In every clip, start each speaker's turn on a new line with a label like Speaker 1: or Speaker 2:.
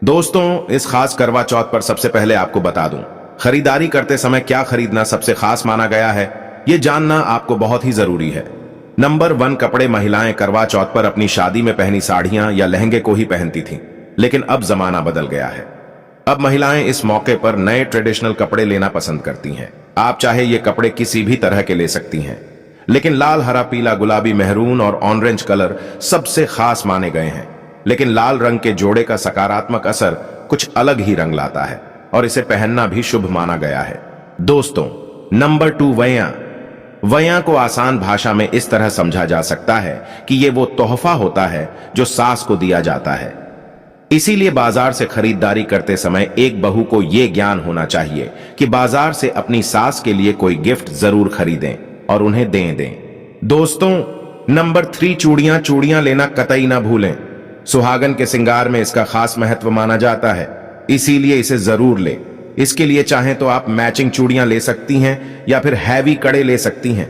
Speaker 1: दोस्तों, इस खास करवा चौथ पर सबसे पहले आपको बता दूं, खरीदारी करते समय क्या खरीदना सबसे खास माना गया है, ये जानना आपको बहुत ही जरूरी है। नंबर 1, कपड़े। महिलाएं करवा चौथ पर अपनी शादी में पहनी साड़ियां या लहंगे को ही पहनती थीं, लेकिन अब जमाना बदल गया है। अब महिलाएं इस मौके पर नए ट्रेडिशनल कपड़े लेना पसंद करती हैं। आप चाहे ये कपड़े किसी भी तरह के ले सकती हैं, लेकिन लाल, हरा, पीला, गुलाबी, मेहरून और ऑरेंज कलर सबसे खास माने गए हैं। लेकिन लाल रंग के जोड़े का सकारात्मक असर कुछ अलग ही रंग लाता है और इसे पहनना भी शुभ माना गया है। दोस्तों, नंबर 2, वैया। वैया को आसान भाषा में इस तरह समझा जा सकता है कि ये वो तोहफा होता है जो सास को दिया जाता है। इसीलिए बाजार से खरीदारी करते समय एक बहू को यह ज्ञान होना चाहिए कि बाजार से अपनी सास के लिए कोई गिफ्ट जरूर खरीदें और उन्हें दें। दोस्तों, नंबर 3, चूड़ियां। चूड़ियां लेना कतई ना भूलें। सुहागन के श्रृंगार में इसका खास महत्व माना जाता है, इसीलिए इसे जरूर लें। इसके लिए चाहें तो आप मैचिंग चूड़ियां ले सकती हैं या फिर हैवी कड़े ले सकती हैं।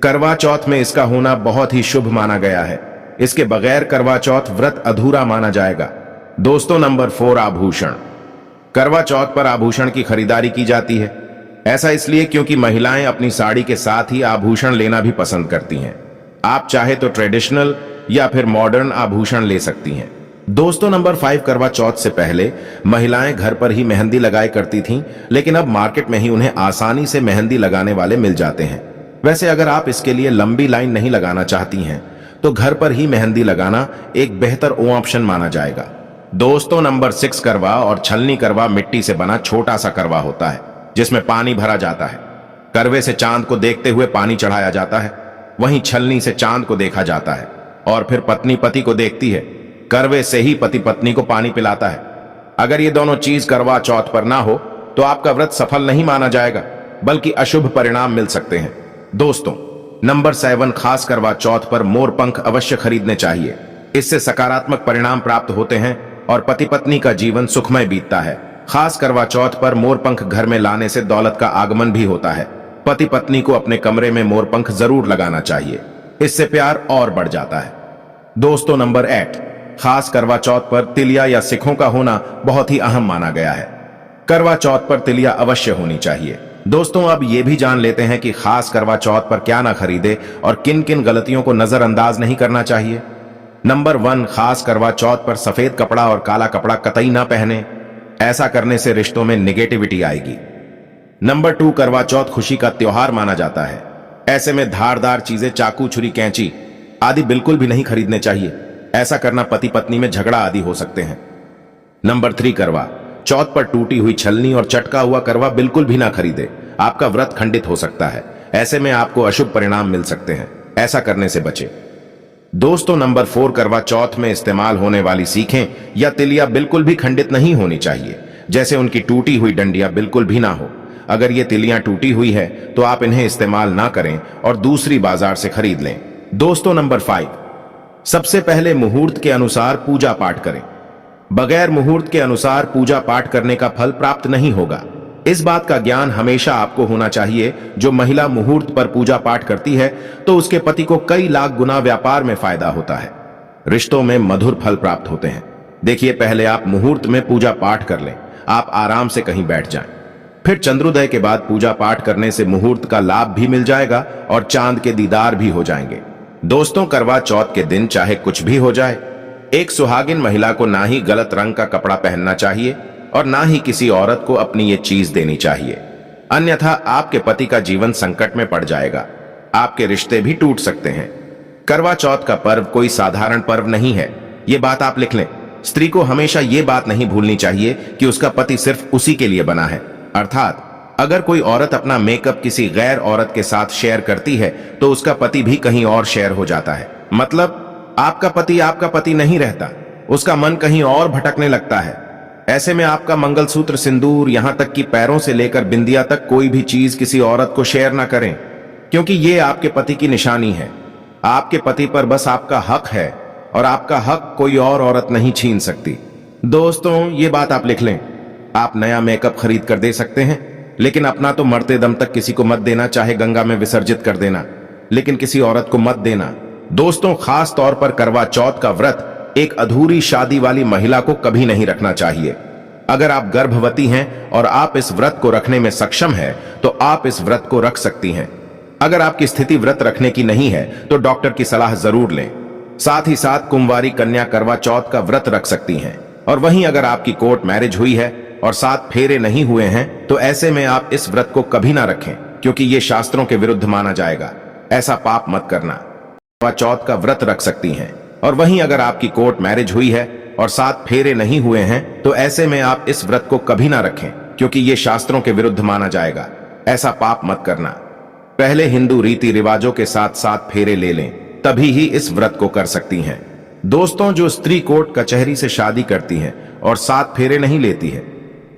Speaker 1: करवा चौथ में इसका होना बहुत ही शुभ माना गया है। इसके बगैर करवा चौथ व्रत अधूरा माना जाएगा। दोस्तों, नंबर 4, आभूषण। करवा चौथ पर आभूषण की खरीदारी की जाती है। ऐसा इसलिए क्योंकि महिलाएं अपनी साड़ी के साथ ही आभूषण लेना भी पसंद करती हैं। आप चाहे तो ट्रेडिशनल या फिर मॉडर्न आभूषण ले सकती हैं। दोस्तों, नंबर 5, करवा चौथ से पहले महिलाएं घर पर ही मेहंदी लगाया करती थीं, लेकिन अब मार्केट में ही उन्हें आसानी से मेहंदी लगाने वाले मिल जाते हैं। वैसे अगर आप इसके लिए लंबी लाइन नहीं लगाना चाहती हैं तो घर पर ही मेहंदी लगाना एक बेहतर ऑप्शन माना जाएगा। दोस्तों, नंबर 6, करवा और छलनी। करवा मिट्टी से बना छोटा सा करवा होता है जिसमें पानी भरा जाता है। करवे से चांद को देखते हुए पानी चढ़ाया जाता है, वहीं छलनी से चांद को देखा जाता है और फिर पत्नी पति को देखती है। करवे से ही पति पत्नी को पानी पिलाता है। अगर ये दोनों चीज करवा चौथ पर ना हो तो आपका व्रत सफल नहीं माना जाएगा, बल्कि अशुभ परिणाम मिल सकते हैं। दोस्तों, नंबर 7, खास करवा चौथ पर मोर पंख अवश्य खरीदने चाहिए। इससे सकारात्मक परिणाम प्राप्त होते हैं और पति पत्नी का जीवन सुखमय बीतता है। खास करवा चौथ पर मोर पंख घर में लाने से दौलत का आगमन भी होता है। पति पत्नी को अपने कमरे में मोर पंख जरूर लगाना चाहिए, इससे प्यार और बढ़ जाता है। दोस्तों, नंबर 8, खास करवा चौथ पर तिलिया या सिखों का होना बहुत ही अहम माना गया है। करवा चौथ पर तिलिया अवश्य होनी चाहिए। दोस्तों, अब ये भी जान लेते हैं कि खास करवा चौथ पर क्या ना खरीदे और किन किन गलतियों को नजरअंदाज नहीं करना चाहिए। नंबर 1, खास करवा चौथ पर सफेद कपड़ा और काला कपड़ा कतई ना पहने। ऐसा करने से रिश्तों में निगेटिविटी आएगी। नंबर 2, करवा चौथ खुशी का त्योहार माना जाता है। ऐसे में धारदार चीजें, चाकू, छुरी, कैंची आदि बिल्कुल भी नहीं खरीदने चाहिए। ऐसा करना पति पत्नी में झगड़ा आदि हो सकते हैं। नंबर 3, करवा चौथ पर टूटी हुई छलनी और चटका हुआ करवा बिल्कुल भी ना खरीदे। आपका व्रत खंडित हो सकता है। ऐसे में आपको अशुभ परिणाम मिल सकते हैं, ऐसा करने से बचें। दोस्तों, नंबर 4, करवा चौथ में इस्तेमाल होने वाली सीखें या तिलिया बिल्कुल भी खंडित नहीं होनी चाहिए। जैसे उनकी टूटी हुई डंडियां बिल्कुल भी ना हो। अगर ये तिलियां टूटी हुई है तो आप इन्हें इस्तेमाल ना करें और दूसरी बाजार से खरीद लें। दोस्तों, नंबर 5, सबसे पहले मुहूर्त के अनुसार पूजा पाठ करें। बगैर मुहूर्त के अनुसार पूजा पाठ करने का फल प्राप्त नहीं होगा। इस बात का ज्ञान हमेशा आपको होना चाहिए। जो महिला मुहूर्त पर पूजा पाठ करती है तो उसके पति को कई लाख गुना व्यापार में फायदा होता है, रिश्तों में मधुर फल प्राप्त होते हैं। देखिए, पहले आप मुहूर्त में पूजा पाठ कर लें, आप आराम से कहीं बैठ जाएं। फिर चंद्रोदय के बाद पूजा पाठ करने से मुहूर्त का लाभ भी मिल जाएगा और चांद के दीदार भी हो जाएंगे। दोस्तों, करवा चौथ के दिन चाहे कुछ भी हो जाए, एक सुहागिन महिला को ना ही गलत रंग का कपड़ा पहनना चाहिए और ना ही किसी औरत को अपनी ये चीज देनी चाहिए, अन्यथा आपके पति का जीवन संकट में पड़ जाएगा। आपके रिश्ते भी टूट सकते हैं। करवा चौथ का पर्व कोई साधारण पर्व नहीं है, ये बात आप लिख लें। स्त्री को हमेशा ये बात नहीं भूलनी चाहिए कि उसका पति सिर्फ उसी के लिए बना है। अर्थात अगर कोई औरत अपना मेकअप किसी गैर औरत के साथ शेयर करती है तो उसका पति भी कहीं और शेयर हो जाता है। मतलब आपका पति नहीं रहता, उसका मन कहीं और भटकने लगता है। ऐसे में आपका मंगलसूत्र, सिंदूर, यहां तक कि पैरों से लेकर बिंदिया तक कोई भी चीज किसी औरत को शेयर ना करें, क्योंकि ये आपके पति की निशानी है। आपके पति पर बस आपका हक है और आपका हक कोई और औरत नहीं छीन सकती। दोस्तों, ये बात आप लिख लें। आप नया मेकअप खरीद कर दे सकते हैं, लेकिन अपना तो मरते दम तक किसी को मत देना, चाहे गंगा में विसर्जित कर देना, लेकिन किसी औरत को मत देना। दोस्तों, खास तौर पर करवा चौथ का व्रत एक अधूरी शादी वाली महिला को कभी नहीं रखना चाहिए। अगर आप गर्भवती हैं और आप इस व्रत को रखने में सक्षम हैं, तो आप इस व्रत को रख सकती हैं। अगर आपकी स्थिति व्रत रखने की नहीं है तो डॉक्टर की सलाह जरूर लें। साथ ही साथ कुंवारी कन्या करवा चौथ का व्रत रख सकती हैं। और वहीं अगर आपकी कोर्ट मैरिज हुई है और 7 फेरे नहीं हुए हैं, तो ऐसे में आप इस व्रत को कभी ना रखें, क्योंकि ये शास्त्रों के विरुद्ध माना जाएगा। ऐसा पाप मत करना। करवा चौथ का व्रत रख सकती हैं। और वहीं अगर आपकी कोर्ट मैरिज हुई है और 7 फेरे नहीं हुए हैं, तो ऐसे में आप इस व्रत को कभी ना रखें, क्योंकि ये शास्त्रों के विरुद्ध माना जाएगा। ऐसा पाप मत करना। पहले हिंदू रीति रिवाजों के साथ 7 फेरे ले लें, तभी ही इस व्रत को कर सकती हैं। दोस्तों, जो स्त्री कोर्ट कचहरी से शादी करती हैं और 7 फेरे नहीं लेती है,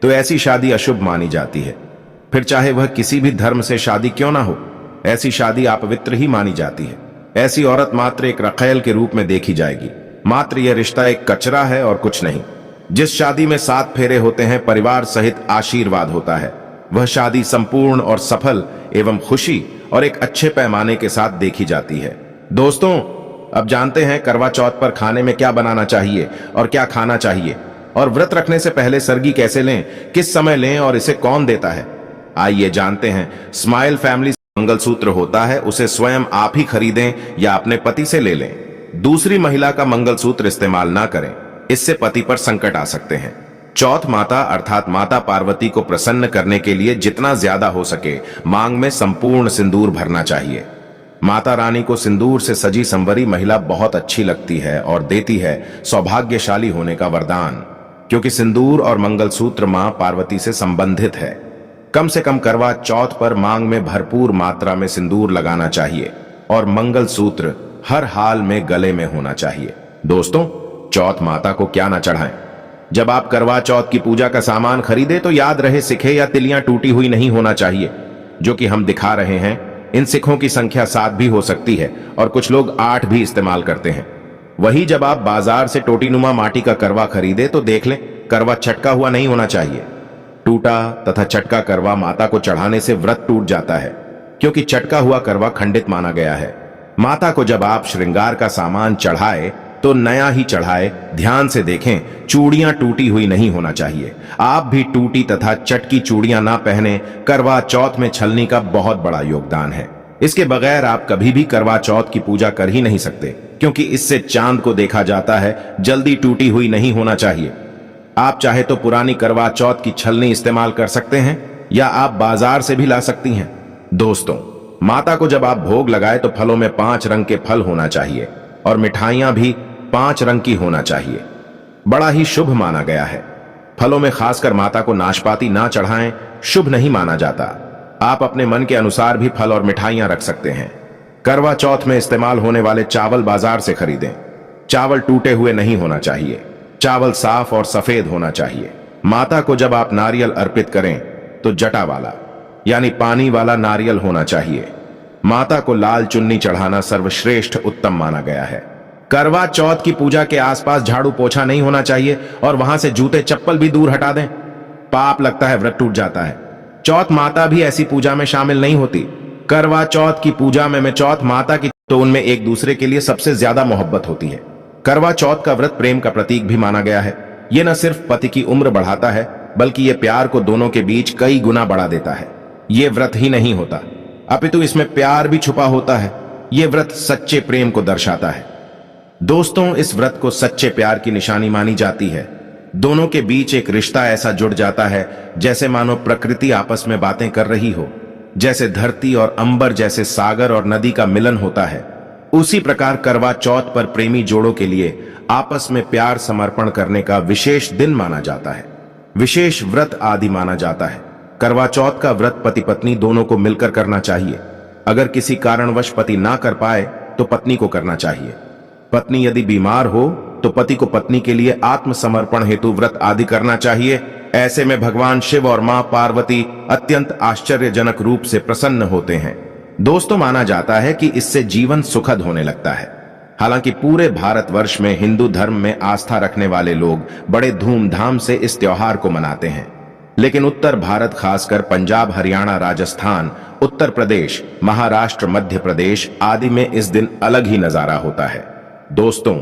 Speaker 1: तो ऐसी शादी अशुभ मानी जाती है। फिर चाहे वह किसी भी धर्म से शादी क्यों ना हो, ऐसी शादी अपवित्र ही मानी जाती है। ऐसी औरत मात्र एक रखैल के रूप में देखी जाएगी। मात्र यह रिश्ता एक कचरा है और कुछ नहीं। जिस शादी में 7 फेरे होते हैं, परिवार सहित आशीर्वाद होता है, वह शादी संपूर्ण और सफल एवं खुशी और एक अच्छे पैमाने के साथ देखी जाती है। दोस्तों, अब जानते हैं करवा चौथ पर खाने में क्या बनाना चाहिए और क्या खाना चाहिए, और व्रत रखने से पहले सरगी कैसे लें, किस समय लें और इसे कौन देता है। आइए जानते हैं। स्माइल फैमिली मंगलसूत्र होता है, उसे स्वयं आप ही खरीदें या अपने पति से ले लें। दूसरी महिला का मंगलसूत्र इस्तेमाल ना करें, इससे पति पर संकट आ सकते हैं। चौथ माता अर्थात माता पार्वती को प्रसन्न करने के लिए जितना ज्यादा हो सके मांग में संपूर्ण सिंदूर भरना चाहिए। माता रानी को सिंदूर से सजी संवरी महिला बहुत अच्छी लगती है और देती है सौभाग्यशाली होने का वरदान, क्योंकि सिंदूर और मंगलसूत्र मां पार्वती से संबंधित है। कम से कम करवा चौथ पर मांग में भरपूर मात्रा में सिंदूर लगाना चाहिए और मंगलसूत्र हर हाल में गले में होना चाहिए। दोस्तों, चौथ माता को क्या ना चढ़ाएं। जब आप करवा चौथ की पूजा का सामान खरीदे तो याद रहे सिखे या तिलियां टूटी हुई नहीं होना चाहिए, जो कि हम दिखा रहे हैं। इन सिखों की संख्या 7 भी हो सकती है और कुछ लोग 8 भी इस्तेमाल करते हैं। वही जब आप बाजार से टोटीनुमा माटी का करवा खरीदे तो देख लें, करवा चटका हुआ नहीं होना चाहिए। टूटा तथा चटका करवा माता को चढ़ाने से व्रत टूट जाता है, क्योंकि चटका हुआ करवा खंडित माना गया है। माता को जब आप श्रृंगार का सामान चढ़ाए तो नया ही चढ़ाए। ध्यान से देखें, चूड़ियां टूटी हुई नहीं होना चाहिए। आप भी टूटी तथा चटकी चूड़ियां ना पहने। करवा चौथ में छलनी का बहुत बड़ा योगदान है। इसके बगैर आप कभी भी करवा चौथ की पूजा कर ही नहीं सकते, क्योंकि इससे चांद को देखा जाता है। जल्दी टूटी हुई नहीं होना चाहिए। आप चाहे तो पुरानी करवा चौथ की छलनी इस्तेमाल कर सकते हैं या आप बाजार से भी ला सकती हैं। दोस्तों, माता को जब आप भोग लगाए तो फलों में 5 रंग के फल होना चाहिए और मिठाइयां भी 5 रंग की होना चाहिए। बड़ा ही शुभ माना गया है। फलों में खासकर माता को नाशपाती ना चढ़ाएं, शुभ नहीं माना जाता। आप अपने मन के अनुसार भी फल और मिठाइयां रख सकते हैं। करवा चौथ में इस्तेमाल होने वाले चावल बाजार से खरीदें। चावल टूटे हुए नहीं होना चाहिए। चावल साफ और सफेद होना चाहिए। माता को जब आप नारियल अर्पित करें तो जटा वाला यानी पानी वाला नारियल होना चाहिए। माता को लाल चुन्नी चढ़ाना सर्वश्रेष्ठ उत्तम माना गया है। करवा चौथ की पूजा के आसपास झाड़ू पोछा नहीं होना चाहिए और वहां से जूते चप्पल भी दूर हटा दें। पाप लगता है, व्रत टूट जाता है। चौथ माता भी ऐसी पूजा में शामिल नहीं होती। करवा चौथ की पूजा में चौथ माता की तो उनमें एक दूसरे के लिए सबसे ज्यादा मोहब्बत होती है। करवा चौथ का व्रत प्रेम का प्रतीक भी माना गया है। यह न सिर्फ पति की उम्र बढ़ाता है, बल्कि यह प्यार को दोनों के बीच कई गुना बढ़ा देता है। यह व्रत ही नहीं होता, अपितु इसमें प्यार भी छुपा होता है। यह व्रत सच्चे प्रेम को दर्शाता है। दोस्तों, इस व्रत को सच्चे प्यार की निशानी मानी जाती है। दोनों के बीच एक रिश्ता ऐसा जुड़ जाता है जैसे मानो प्रकृति आपस में बातें कर रही हो। जैसे धरती और अंबर, जैसे सागर और नदी का मिलन होता है, उसी प्रकार करवा चौथ पर प्रेमी जोड़ों के लिए आपस में प्यार समर्पण करने का विशेष दिन माना जाता है। विशेष व्रत आदि माना जाता है। करवा चौथ का व्रत पति पत्नी दोनों को मिलकर करना चाहिए। अगर किसी कारणवश पति ना कर पाए तो पत्नी को करना चाहिए। पत्नी यदि बीमार हो तो पति को पत्नी के लिए आत्मसमर्पण हेतु व्रत आदि करना चाहिए। ऐसे में भगवान शिव और मां पार्वती अत्यंत आश्चर्यजनक रूप से प्रसन्न होते हैं। दोस्तों, माना जाता है कि इससे जीवन सुखद होने लगता है। हालांकि पूरे भारतवर्ष में हिंदू धर्म में आस्था रखने वाले लोग बड़े धूमधाम से इस त्योहार को मनाते हैं, लेकिन उत्तर भारत, खासकर पंजाब, हरियाणा, राजस्थान, उत्तर प्रदेश, महाराष्ट्र, मध्य प्रदेश आदि में इस दिन अलग ही नजारा होता है। दोस्तों,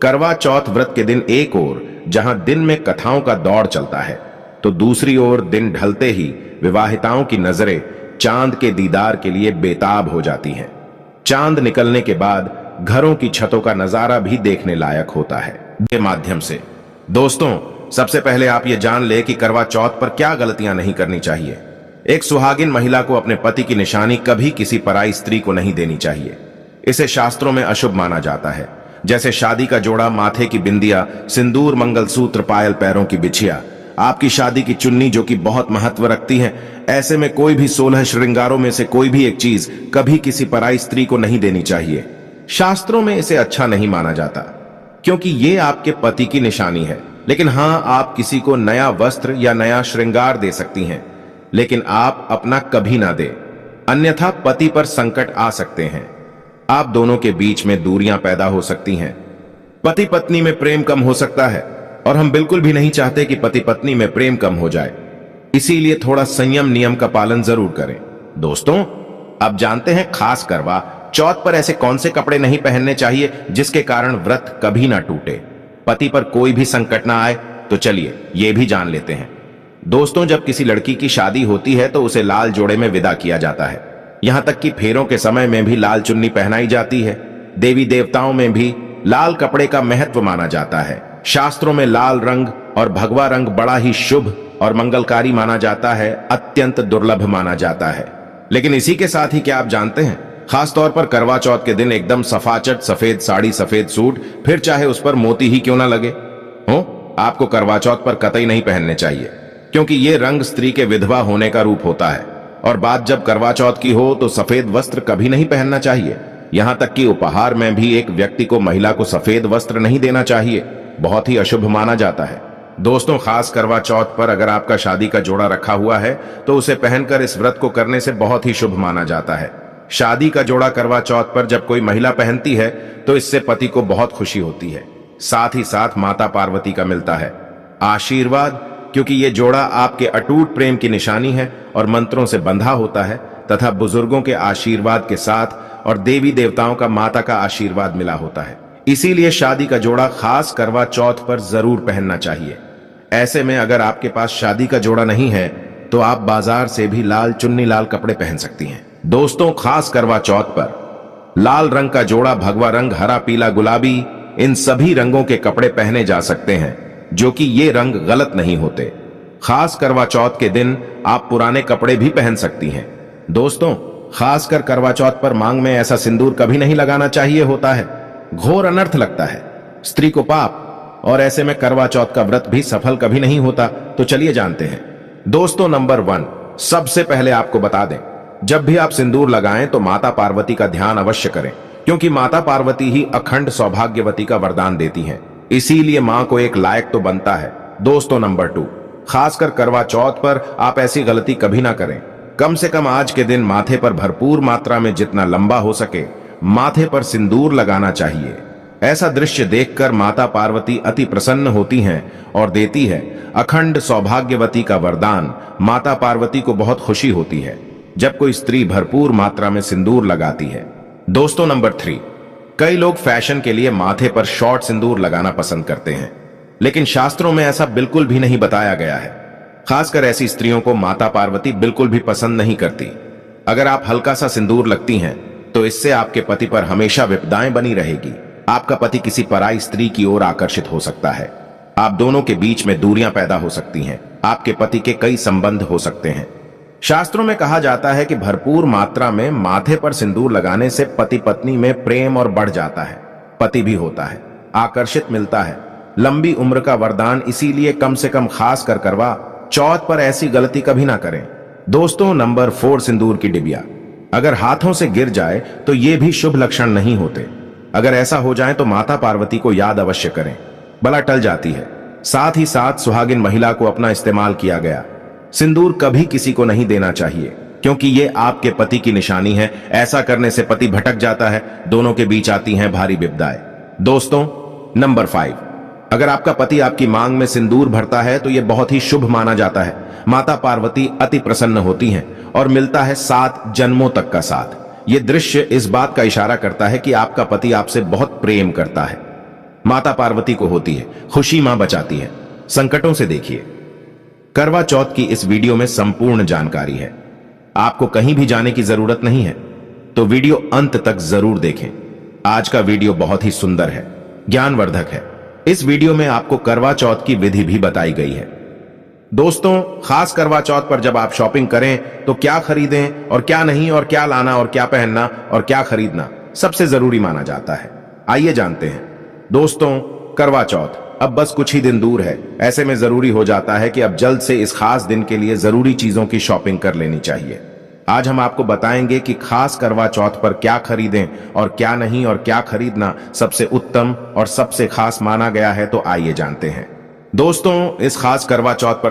Speaker 1: करवा चौथ व्रत के दिन एक ओर जहां दिन में कथाओं का दौर चलता है, तो दूसरी ओर दिन ढलते ही विवाहिताओं की नजरें चांद के दीदार के लिए बेताब हो जाती हैं। चांद निकलने के बाद घरों की छतों का नजारा भी देखने लायक होता है। के माध्यम से दोस्तों, सबसे पहले आप ये जान ले कि करवा चौथ पर क्या गलतियां नहीं करनी चाहिए। एक सुहागिन महिला को अपने पति की निशानी कभी किसी पराई स्त्री को नहीं देनी चाहिए। इसे शास्त्रों में अशुभ माना जाता है। जैसे शादी का जोड़ा, माथे की बिंदिया, सिंदूर, मंगलसूत्र, पायल, पैरों की बिछिया, आपकी शादी की चुन्नी जो कि बहुत महत्व रखती है। ऐसे में कोई भी 16 श्रृंगारों में से कोई भी एक चीज कभी किसी पराई स्त्री को नहीं देनी चाहिए। शास्त्रों में इसे अच्छा नहीं माना जाता, क्योंकि ये आपके पति की निशानी है। लेकिन हां, आप किसी को नया वस्त्र या नया श्रृंगार दे सकती हैं, लेकिन आप अपना कभी ना दे, अन्यथा पति पर संकट आ सकते हैं। आप दोनों के बीच में दूरियां पैदा हो सकती हैं। पति पत्नी में प्रेम कम हो सकता है, और हम बिल्कुल भी नहीं चाहते कि पति पत्नी में प्रेम कम हो जाए। इसीलिए थोड़ा संयम नियम का पालन जरूर करें। दोस्तों, अब जानते हैं खास करवा चौथ पर ऐसे कौन से कपड़े नहीं पहनने चाहिए जिसके कारण व्रत कभी ना टूटे, पति पर कोई भी संकट ना आए। तो चलिए ये भी जान लेते हैं। दोस्तों, जब किसी लड़की की शादी होती है तो उसे लाल जोड़े में विदा किया जाता है। यहां तक कि फेरों के समय में भी लाल चुन्नी पहनाई जाती है। देवी देवताओं में भी लाल कपड़े का महत्व माना जाता है। शास्त्रों में लाल रंग और भगवा रंग बड़ा ही शुभ और मंगलकारी माना जाता है, अत्यंत दुर्लभ माना जाता है। लेकिन इसी के साथ ही क्या आप जानते हैं, खासतौर पर करवा चौथ के दिन एकदम सफाचट सफेद साड़ी, सफेद सूट, फिर चाहे उस पर मोती ही क्यों ना लगे हो, आपको करवा चौथ पर कतई नहीं पहनने चाहिए, क्योंकि ये रंग स्त्री के विधवा होने का रूप होता है। और बात जब करवा चौथ की हो तो सफेद वस्त्र कभी नहीं पहनना चाहिए। यहां तक कि उपहार में भी एक व्यक्ति को महिला को सफेद वस्त्र नहीं देना चाहिए, बहुत ही अशुभ माना जाता है। दोस्तों, खास करवा चौथ पर अगर आपका शादी का जोड़ा रखा हुआ है तो उसे पहनकर इस व्रत को करने से बहुत ही शुभ माना जाता है। शादी का जोड़ा करवा चौथ पर जब कोई महिला पहनती है तो इससे पति को बहुत खुशी होती है। साथ ही साथ माता पार्वती का मिलता है आशीर्वाद, क्योंकि ये जोड़ा आपके अटूट प्रेम की निशानी है और मंत्रों से बंधा होता है तथा बुजुर्गों के आशीर्वाद के साथ और देवी देवताओं का, माता का आशीर्वाद मिला होता है। इसीलिए शादी का जोड़ा खास करवा चौथ पर जरूर पहनना चाहिए। ऐसे में अगर आपके पास शादी का जोड़ा नहीं है तो आप बाजार से भी लाल चुन्नी, लाल कपड़े पहन सकती हैं। दोस्तों, खास करवा चौथ पर लाल रंग का जोड़ा, भगवा रंग, हरा, पीला, गुलाबी, इन सभी रंगों के कपड़े पहने जा सकते हैं, जो कि ये रंग गलत नहीं होते। खास करवा चौथ के दिन आप पुराने कपड़े भी पहन सकती हैं। दोस्तों, खासकर करवा चौथ पर मांग में ऐसा सिंदूर कभी नहीं लगाना चाहिए होता है, घोर अनर्थ लगता है, स्त्री को पाप, और ऐसे में करवा चौथ का व्रत भी सफल कभी नहीं होता। तो चलिए जानते हैं। दोस्तों, नंबर 1, सबसे पहले आपको बता दें, जब भी आप सिंदूर लगाएं तो माता पार्वती का ध्यान अवश्य करें, क्योंकि माता पार्वती ही अखंड सौभाग्यवती का वरदान देती हैं। इसीलिए मां को एक लायक तो बनता है। दोस्तों, नंबर 2, खासकर करवा चौथ पर आप ऐसी गलती कभी ना करें। कम से कम आज के दिन माथे पर भरपूर मात्रा में जितना लंबा हो सके माथे पर सिंदूर लगाना चाहिए। ऐसा दृश्य देखकर माता पार्वती अति प्रसन्न होती हैं और देती है अखंड सौभाग्यवती का वरदान। माता पार्वती को बहुत खुशी होती है जब कोई स्त्री भरपूर मात्रा में सिंदूर लगाती है। दोस्तों, नंबर 3, कई लोग फैशन के लिए माथे पर शॉर्ट सिंदूर लगाना पसंद करते हैं, लेकिन शास्त्रों में ऐसा बिल्कुल भी नहीं बताया गया है। खासकर ऐसी स्त्रियों को माता पार्वती बिल्कुल भी पसंद नहीं करती। अगर आप हल्का सा सिंदूर लगती हैं तो इससे आपके पति पर हमेशा विपदाएं बनी रहेगी। आपका पति किसी पराई स्त्री की ओर आकर्षित हो सकता है। आप दोनों के बीच में दूरियां पैदा हो सकती हैं। आपके पति के कई संबंध हो सकते हैं। शास्त्रों में कहा जाता है कि भरपूर मात्रा में माथे पर सिंदूर लगाने से पति पत्नी में प्रेम और बढ़ जाता है, पति भी होता है, आकर्षित मिलता है, लंबी उम्र का वरदान। इसीलिए कम से कम खास कर करवा चौथ पर ऐसी गलती कभी ना करें। दोस्तों, नंबर 4, सिंदूर की डिबिया अगर हाथों से गिर जाए तो ये भी शुभ लक्षण नहीं होते। अगर ऐसा हो जाए तो माता पार्वती को याद अवश्य करें, बला टल जाती है। साथ ही साथ सुहागिन महिला को अपना इस्तेमाल किया गया सिंदूर कभी किसी को नहीं देना चाहिए, क्योंकि ये आपके पति की निशानी है। ऐसा करने से पति भटक जाता है, दोनों के बीच आती हैं भारी विपदाएं। दोस्तों, नंबर 5, अगर आपका पति आपकी मांग में सिंदूर भरता है तो यह बहुत ही शुभ माना जाता है। माता पार्वती अति प्रसन्न होती हैं और मिलता है 7 जन्मों तक का साथ। यह दृश्य इस बात का इशारा करता है कि आपका पति आपसे बहुत प्रेम करता है। माता पार्वती को होती है, खुशी मां बचाती है। संकटों से देखिए। करवा चौथ की इस वीडियो में संपूर्ण जानकारी है, आपको कहीं भी जाने की जरूरत नहीं है, तो वीडियो अंत तक जरूर देखें। आज का वीडियो बहुत ही सुंदर है, ज्ञानवर्धक है। इस वीडियो में आपको करवा चौथ की विधि भी बताई गई है। दोस्तों, खास करवा चौथ पर जब आप शॉपिंग करें तो क्या खरीदें और क्या नहीं, और क्या लाना और क्या पहनना और क्या खरीदना सबसे जरूरी माना जाता है। आइए जानते हैं। दोस्तों, करवा चौथ अब बस कुछ ही दिन दूर है। ऐसे में जरूरी हो जाता है कि अब जल्द से इस खास दिन के लिए जरूरी चीजों की शॉपिंग कर लेनी चाहिए। आज हम आपको बताएंगे कि खास करवा चौथ पर क्या खरीदें और क्या नहीं, और क्या खरीदना सबसे उत्तम और सबसे खास माना गया है। तो आइए जानते हैं। दोस्तों, इस खास करवा चौथ पर